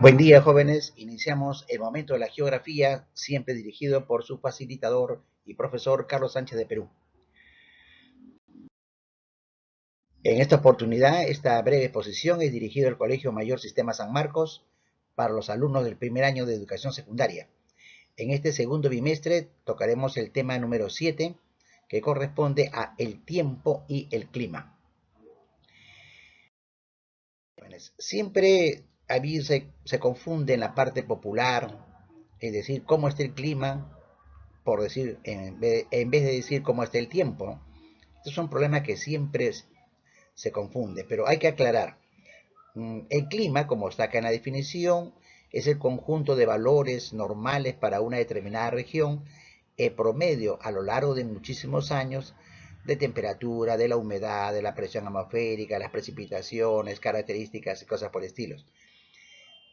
Buen día, jóvenes. Iniciamos el momento de la geografía, siempre dirigido por su facilitador y profesor Carlos Sánchez de Perú. En esta oportunidad, esta breve exposición es dirigida al Colegio Mayor Sistema San Marcos para los alumnos del primer año de educación secundaria. En este segundo bimestre tocaremos el tema número 7, que corresponde a el tiempo y el clima. Siempre se confunde en la parte popular, es decir, cómo está el clima, por decir, en vez de decir cómo está el tiempo, ¿no? Estos son problemas que siempre se confunden, pero hay que aclarar. El clima, como está acá en la definición, es el conjunto de valores normales para una determinada región, promedio a lo largo de muchísimos años, de temperatura, de la humedad, de la presión atmosférica, las precipitaciones, características y cosas por el estilo.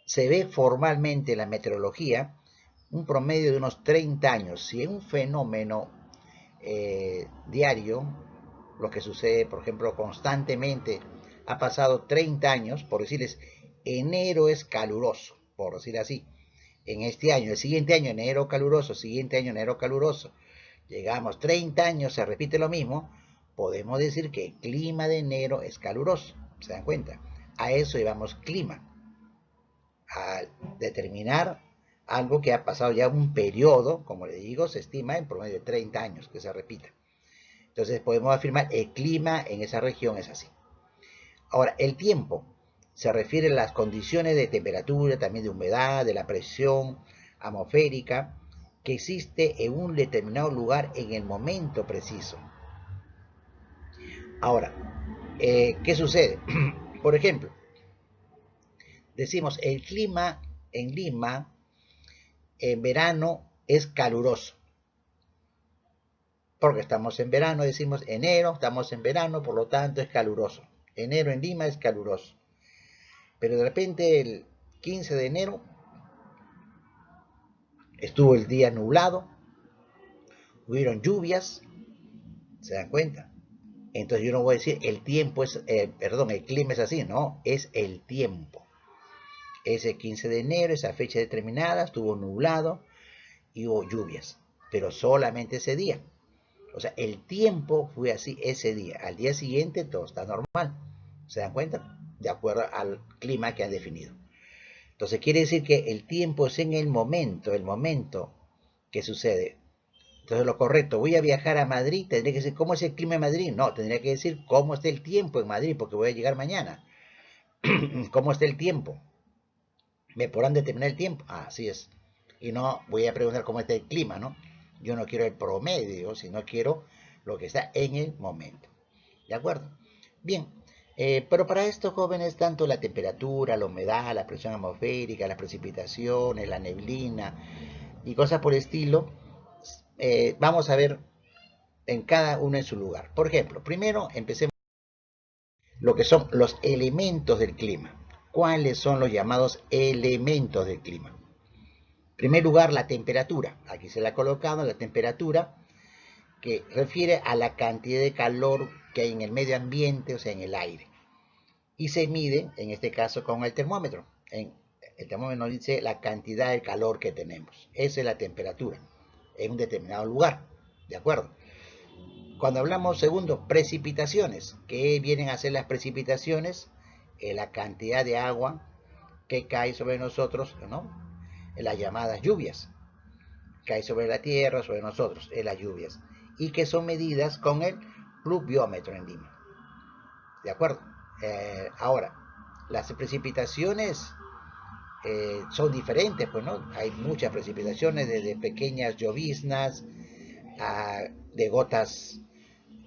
Se ve formalmente en la meteorología un promedio de unos 30 años. Si es un fenómeno diario, lo que sucede, por ejemplo, constantemente, ha pasado 30 años, por decirles, enero es caluroso, por decir así. En este año, el siguiente año, enero caluroso, siguiente año, enero caluroso. Llegamos 30 años, se repite lo mismo, podemos decir que el clima de enero es caluroso. ¿Se dan cuenta? A eso llevamos clima, a determinar algo que ha pasado ya un periodo, como le digo, se estima en promedio de 30 años que se repita. Entonces podemos afirmar el clima en esa región es así. Ahora, el tiempo se refiere a las condiciones de temperatura, también de humedad, de la presión atmosférica que existe en un determinado lugar en el momento preciso. Ahora, ¿qué sucede? Por ejemplo, decimos el clima en Lima en verano es caluroso. Porque estamos en verano, decimos enero, estamos en verano, por lo tanto es caluroso. Enero en Lima es caluroso. Pero de repente el 15 de enero estuvo el día nublado, hubieron lluvias, ¿se dan cuenta? Entonces yo no voy a decir el tiempo es, perdón, el clima es así, no, es el tiempo. Ese 15 de enero, esa fecha determinada, estuvo nublado y hubo lluvias, pero solamente ese día. O sea, el tiempo fue así ese día. Al día siguiente todo está normal. ¿Se dan cuenta? De acuerdo al clima que han definido. Entonces quiere decir que el tiempo es en el momento que sucede. Entonces lo correcto, voy a viajar a Madrid, tendría que decir cómo es el clima en Madrid. No, tendría que decir cómo está el tiempo en Madrid, porque voy a llegar mañana. ¿Cómo está el tiempo? ¿Me podrán determinar el tiempo? Ah, así es. Y no voy a preguntar cómo está el clima, ¿no? Yo no quiero el promedio, sino quiero lo que está en el momento. ¿De acuerdo? Bien, pero para estos jóvenes, tanto la temperatura, la humedad, la presión atmosférica, las precipitaciones, la neblina y cosas por el estilo, vamos a ver en cada uno en su lugar. Por ejemplo, primero empecemos lo que son los elementos del clima. ¿Cuáles son los llamados elementos del clima? En primer lugar, la temperatura. Aquí se la ha colocado la temperatura que refiere a la cantidad de calor que hay en el medio ambiente, o sea, en el aire. Y se mide, en este caso, con el termómetro. El termómetro nos dice la cantidad de calor que tenemos. Esa es la temperatura en un determinado lugar. ¿De acuerdo? Cuando hablamos, segundo, precipitaciones. ¿Qué vienen a ser las precipitaciones? La cantidad de agua que cae sobre nosotros, ¿no? En las llamadas lluvias. Cae sobre la tierra, sobre nosotros, en las lluvias. Y que son medidas con el pluviómetro en Lima. ¿De acuerdo? Ahora, las precipitaciones son diferentes, pues, ¿no? Hay muchas precipitaciones, desde pequeñas lloviznas, de gotas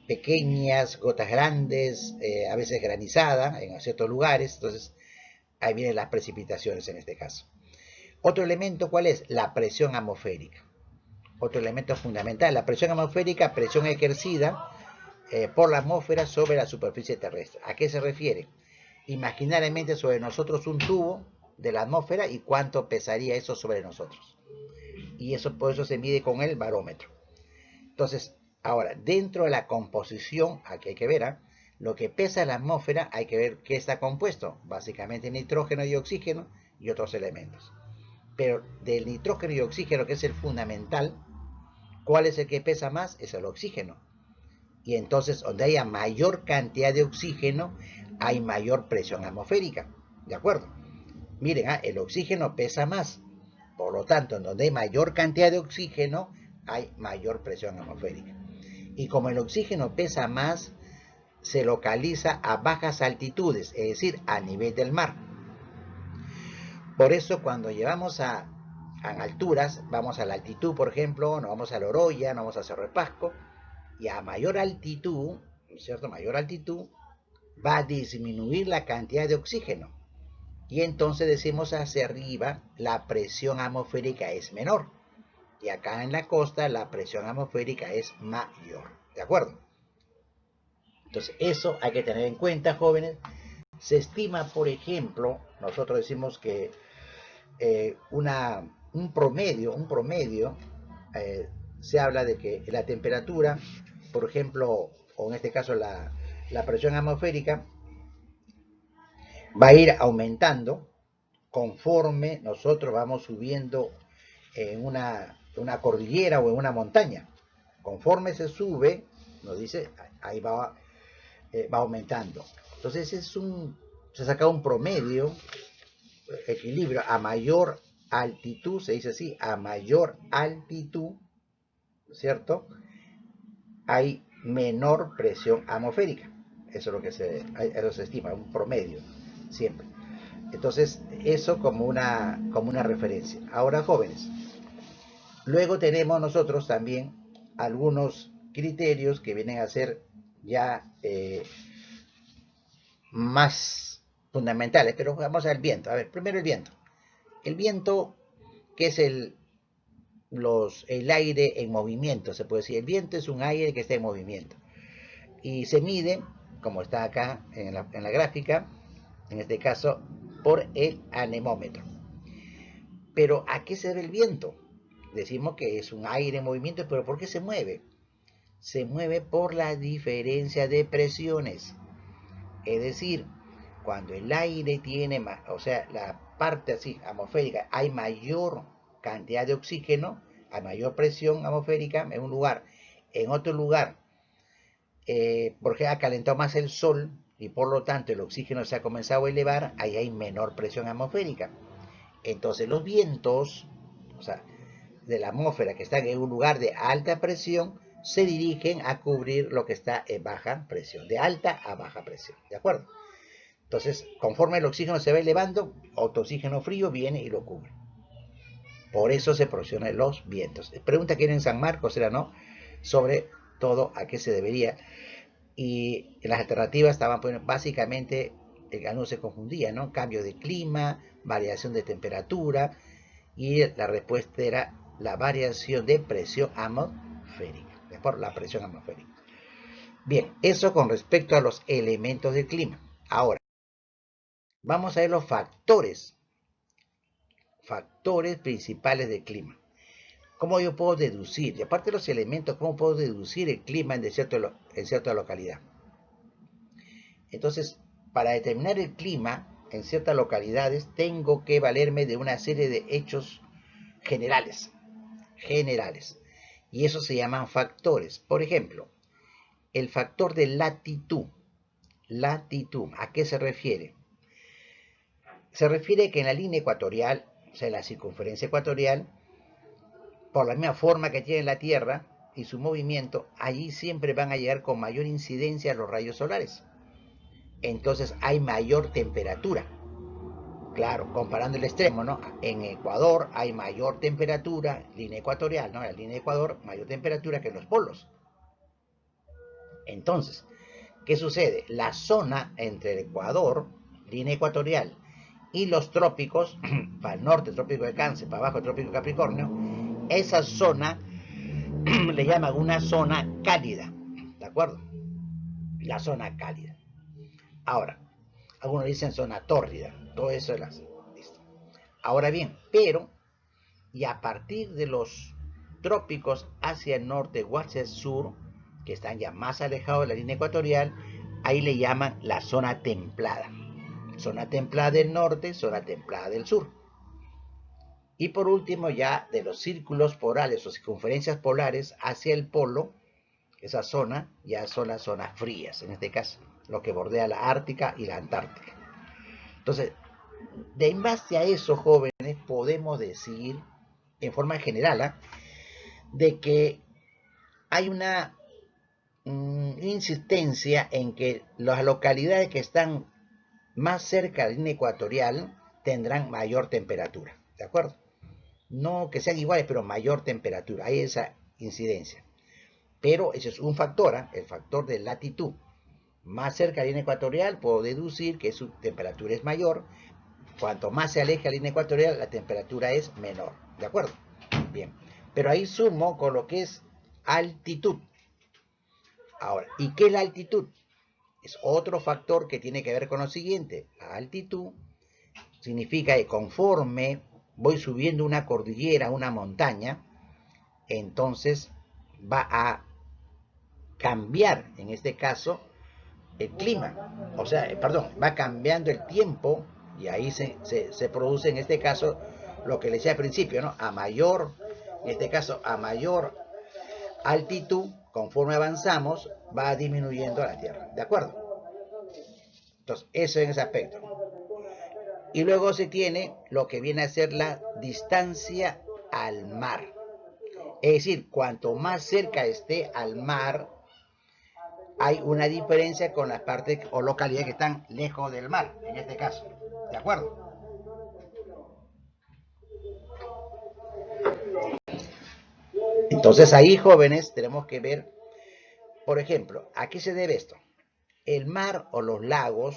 pequeñas, gotas grandes, a veces granizada en ciertos lugares. Entonces, ahí vienen las precipitaciones en este caso. Otro elemento, ¿cuál es? La presión atmosférica. Otro elemento fundamental, la presión atmosférica, presión ejercida por la atmósfera sobre la superficie terrestre. ¿A qué se refiere? Imaginariamente sobre nosotros un tubo de la atmósfera y cuánto pesaría eso sobre nosotros. Y eso por eso se mide con el barómetro. Entonces, ahora, dentro de la composición, aquí hay que ver, lo que pesa la atmósfera, hay que ver qué está compuesto. Básicamente nitrógeno y oxígeno, y otros elementos. Pero del nitrógeno y oxígeno, que es el fundamental, ¿cuál es el que pesa más? Es el oxígeno. Y entonces, donde haya mayor cantidad de oxígeno, hay mayor presión atmosférica. ¿De acuerdo? Miren, el oxígeno pesa más. Por lo tanto, en donde hay mayor cantidad de oxígeno, hay mayor presión atmosférica. Y como el oxígeno pesa más, se localiza a bajas altitudes, es decir, a nivel del mar. Por eso cuando llevamos a alturas, vamos a la altitud, por ejemplo, nos vamos a Loroya, nos vamos a Cerro de Pasco, y a mayor altitud, ¿cierto? Mayor altitud, va a disminuir la cantidad de oxígeno. Y entonces decimos hacia arriba, la presión atmosférica es menor. Y acá en la costa, la presión atmosférica es mayor. ¿De acuerdo? Entonces, eso hay que tener en cuenta, jóvenes. Se estima, por ejemplo, nosotros decimos que un promedio, se habla de que la temperatura, por ejemplo, o en este caso la presión atmosférica, va a ir aumentando conforme nosotros vamos subiendo en una cordillera o en una montaña. Conforme se sube, nos dice, ahí va aumentando. Entonces se saca un promedio, equilibrio. A mayor altitud, se dice así, a mayor altitud, ¿cierto? Hay menor presión atmosférica. Eso es lo que eso se estima, un promedio, siempre. Entonces, eso como una referencia. Ahora, jóvenes, luego tenemos nosotros también algunos criterios que vienen a ser ya más fundamentales, pero vamos al viento. A ver, primero el viento. El viento, que es el aire en movimiento, se puede decir. El viento es un aire que está en movimiento. Y se mide, como está acá en la gráfica, en este caso, por el anemómetro. Pero ¿a qué se debe el viento? Decimos que es un aire en movimiento, pero ¿por qué se mueve? Se mueve por la diferencia de presiones. Es decir, cuando el aire tiene más, o sea, la parte así atmosférica, hay mayor cantidad de oxígeno, hay mayor presión atmosférica en un lugar. En otro lugar, porque ha calentado más el sol y por lo tanto el oxígeno se ha comenzado a elevar, ahí hay menor presión atmosférica. Entonces los vientos, o sea, de la atmósfera que están en un lugar de alta presión, se dirigen a cubrir lo que está en baja presión, de alta a baja presión, ¿de acuerdo? Entonces, conforme el oxígeno se va elevando, otro oxígeno frío viene y lo cubre. Por eso se producen los vientos. Pregunta que en San Marcos era, ¿no? Sobre todo a qué se debería. Y en las alternativas estaban poniendo básicamente, no se confundía, ¿no? Cambio de clima, variación de temperatura, y la respuesta era la variación de presión atmosférica, por la presión atmosférica. Bien, eso con respecto a los elementos del clima. Ahora, vamos a ver los factores principales del clima. ¿Cómo yo puedo deducir? Y aparte de los elementos, ¿cómo puedo deducir el clima en cierta localidad? Entonces, para determinar el clima en ciertas localidades, tengo que valerme de una serie de hechos generales. Y eso se llaman factores. Por ejemplo, el factor de latitud. ¿A qué se refiere? Se refiere que en la línea ecuatorial, o sea, en la circunferencia ecuatorial, por la misma forma que tiene la Tierra y su movimiento, allí siempre van a llegar con mayor incidencia los rayos solares. Entonces hay mayor temperatura. Claro, comparando el extremo, ¿no? En Ecuador hay mayor temperatura, línea ecuatorial, ¿no? En la línea de Ecuador, mayor temperatura que en los polos. Entonces, ¿qué sucede? La zona entre el Ecuador, línea ecuatorial, y los trópicos, para el norte, el trópico de Cáncer, para abajo, el trópico de Capricornio, esa zona le llaman una zona cálida, ¿de acuerdo? La zona cálida. Ahora, algunos dicen zona tórrida, todo eso es listo. Ahora bien, pero, y a partir de los trópicos hacia el norte o hacia el sur, que están ya más alejados de la línea ecuatorial, ahí le llaman la zona templada. zona templada del norte, zona templada del sur. Y por último, ya de los círculos polares o circunferencias polares hacia el polo, esa zona ya son las zonas frías, en este caso, lo que bordea la Ártica y la Antártica. Entonces, en base a eso, jóvenes, podemos decir, en forma general, de que hay una insistencia en que las localidades que están más cerca de la línea ecuatorial tendrán mayor temperatura, ¿de acuerdo? No que sean iguales, pero mayor temperatura, hay esa incidencia. Pero ese es un factor, el factor de latitud. Más cerca de la línea ecuatorial puedo deducir que su temperatura es mayor. Cuanto más se aleja de la línea ecuatorial, la temperatura es menor, ¿de acuerdo? Bien, pero ahí sumo con lo que es altitud. Ahora, ¿y qué es la altitud? Es otro factor que tiene que ver con lo siguiente. La altitud significa que conforme voy subiendo una cordillera, una montaña, entonces va a cambiar, en este caso, el clima. O sea, perdón, va cambiando el tiempo y ahí se produce, en este caso, lo que le decía al principio, ¿no? A mayor, en este caso, a mayor altitud, conforme avanzamos, va disminuyendo la Tierra, ¿de acuerdo? Entonces, eso en ese aspecto. Y luego se tiene lo que viene a ser la distancia al mar. Es decir, cuanto más cerca esté al mar, hay una diferencia con las partes o localidades que están lejos del mar, en este caso. ¿De acuerdo? Entonces ahí, jóvenes, tenemos que ver, por ejemplo, ¿a qué se debe esto? El mar o los lagos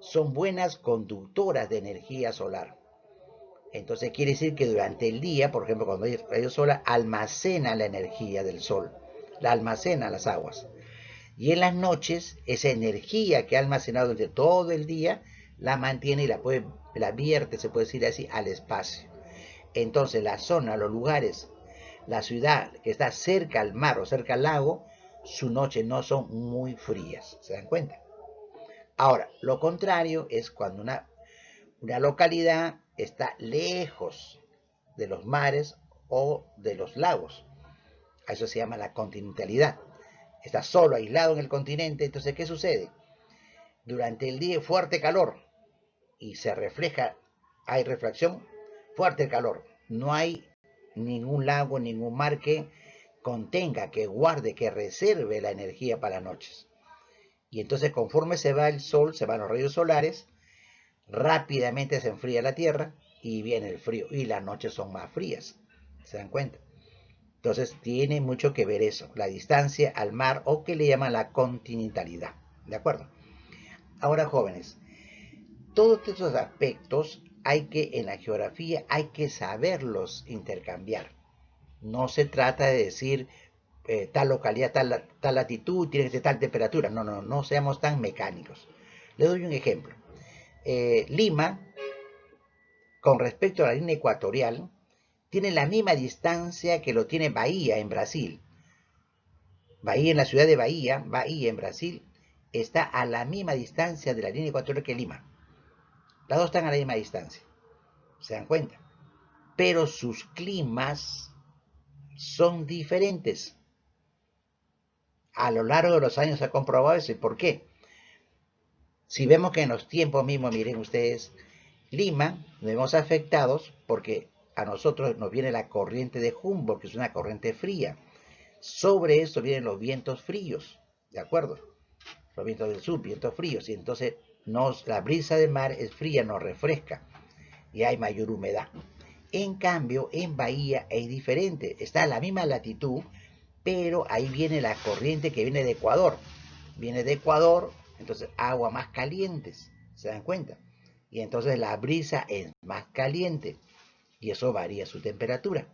son buenas conductoras de energía solar. Entonces quiere decir que durante el día, por ejemplo, cuando hay rayos solar, almacena la energía del sol, la almacena las aguas. Y en las noches, esa energía que ha almacenado durante todo el día, la mantiene y la vierte, se puede decir así, al espacio. Entonces la zona, los lugares, la ciudad que está cerca al mar o cerca al lago, sus noches no son muy frías, ¿se dan cuenta? Ahora, lo contrario es cuando una localidad está lejos de los mares o de los lagos. A eso se llama la continentalidad. Está solo, aislado en el continente. Entonces, ¿qué sucede? Durante el día fuerte calor y se refleja, hay refracción, fuerte calor. No hay ningún lago, ningún mar que contenga, que guarde, que reserve la energía para las noches. Y entonces conforme se va el sol, se van los rayos solares, rápidamente se enfría la tierra y viene el frío. Y las noches son más frías. ¿Se dan cuenta? Entonces tiene mucho que ver eso, la distancia al mar o que le llaman la continentalidad. ¿De acuerdo? Ahora, jóvenes, todos estos aspectos hay que, en la geografía, hay que saberlos intercambiar. No se trata de decir tal localidad, tal latitud, tiene que ser tal temperatura. No, no, no seamos tan mecánicos. Le doy un ejemplo. Lima, con respecto a la línea ecuatorial, tiene la misma distancia que lo tiene Bahía en Brasil. Bahía, en la ciudad de Bahía, Bahía en Brasil, está a la misma distancia de la línea ecuatorial que Lima. Las dos están a la misma distancia. ¿Se dan cuenta? Pero sus climas son diferentes. A lo largo de los años se ha comprobado eso. ¿Y por qué? Si vemos que en los tiempos mismos, miren ustedes, Lima, nos vemos afectados porque a nosotros nos viene la corriente de Humboldt, que es una corriente fría. Sobre eso vienen los vientos fríos, ¿de acuerdo? Los vientos del sur, vientos fríos, y entonces la brisa del mar es fría, nos refresca y hay mayor humedad. En cambio, en Bahía es diferente, está a la misma latitud, pero ahí viene la corriente que viene de Ecuador. Viene de Ecuador, entonces agua más calientes, ¿se dan cuenta? Y entonces la brisa es más caliente y eso varía su temperatura.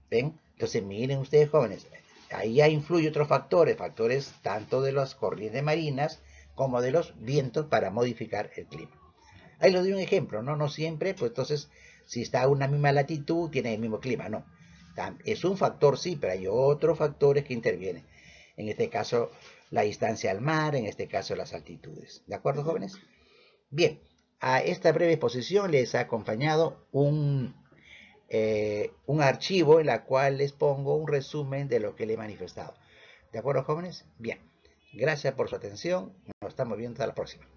¿Ven? Entonces miren ustedes, jóvenes, ahí ya influye otros factores tanto de las corrientes marinas como de los vientos para modificar el clima. Ahí les doy un ejemplo, ¿no? No siempre, pues entonces, si está a una misma latitud, tiene el mismo clima, no. Es un factor, sí, pero hay otros factores que intervienen. En este caso, la distancia al mar, en este caso, las altitudes. ¿De acuerdo, jóvenes? Bien, a esta breve exposición les ha acompañado un archivo en la cual les pongo un resumen de lo que le he manifestado. ¿De acuerdo, jóvenes? Bien, gracias por su atención. Nos estamos viendo hasta la próxima.